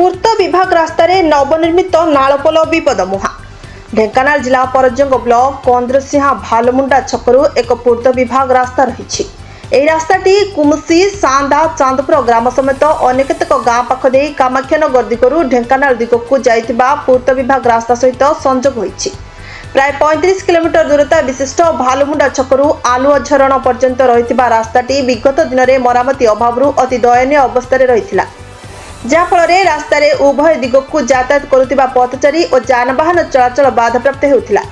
पूर्त विभाग रास्तार नवनिर्मित नालपोल विपद मुहा। ढेंकानाल जिला परजंग ब्लॉक कंद्रसिंहा भालमुंडा छकरू एक पूर्त विभाग रास्ता रही। यह रास्ताटी कुमसी सांदा चांदपुर ग्राम समेत अनेक गाँ पाख दे कामाख्यानगर दिगरू ढेंकानाल दिगक जाइथिबा पूर्त विभाग रास्ता सहित संजोग होइछि। प्राय 35 किलोमीटर दूरता विशिष्ट भालमुंडा छकरू आलुआ झरण पर्यंत रहिथिबा रास्ताटी विगत दिन में मरामती अभाव अति दयनीय अवस्था रहिथिला, जाफल रास्तार उभय दिगक यातायात करुवा पथचारी और जानवाहन चलाचल बाधाप्राप्त होता।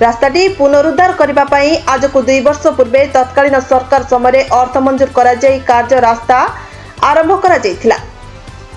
रास्ताटी पुनरुद्धार करने आज को 2 वर्ष पूर्वे तत्कालीन सरकार समय अर्थ मंजूर कर कार्य रास्ता आरंभ कर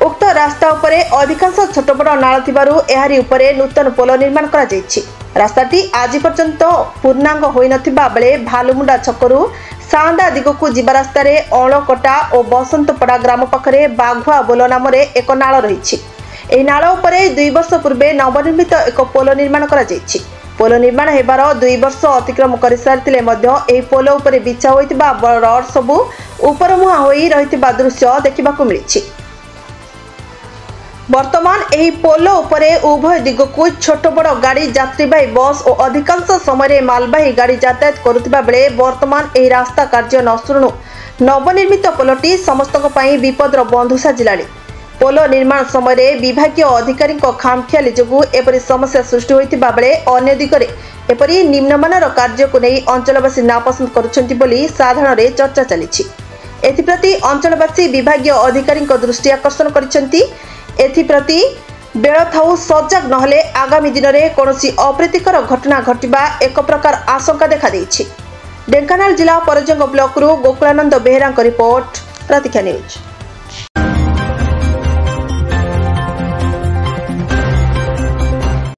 उक्त रास्ता उपरे अधिकांश छोट बड़ नाल थिबारु एहारी उपरे नूतन पोल निर्माण करा जायछि। रास्ताटी आज पर्यंत पूर्णांग होई नथिबा बेले भालमुंडा छकरू सांदा दिगकू जीवा रास्तार अणकटा और बसंतपड़ा ग्राम पाखरे बाघुआ बोल नाम एक नाल रही। एही नाल उपरे 2 वर्ष पूर्वे नवनिर्मित एक पोल निर्माण करा जायछि। पोल निर्माण हेबार 2 वर्ष अतिक्रम कर सारिथिले मध्य एही पोल उपरे बिछा होइतिबा रड सबु उपरमुहा होई रहितिबा दृश्य देखिबाकू मिलिछि। वर्तमान एही पोल उपरे उभय दिगकू छोट बड़ गाड़ी यात्रीवाही बस और अधिकांश समय मालवाही गाड़ी यातायात करुथिबा बेले वर्तमान एही रास्ता कार्य न शुणु नवनिर्मित पोलटी समस्त विपदर बंधु साजिलाणी। पोल निर्माण समय विभागीय अधिकारी खामखियाली जोगु एपरी समस्या सृष्टि होइतिबा बेले अन्य दिगरे एपरी निम्नमानर कार्य को नहीं अंचलवासी नापसंद करुछन्ति बोली साधारण चर्चा चलिछि। एथिप्रति अंचलवासी विभागीय अधिकारी दृष्टि आकर्षण करिसेंति। एथिप्रति बेल थाउ सजग नहले आगामी दिन में कौनसी अप्रीतिकर घटना घटवा एक प्रकार आशंका देखा देइछि। ढेंकानाल जिला परजंग ब्लॉक गोकुलानंद बेहेरा रिपोर्ट प्रतीक्षा न्यूज।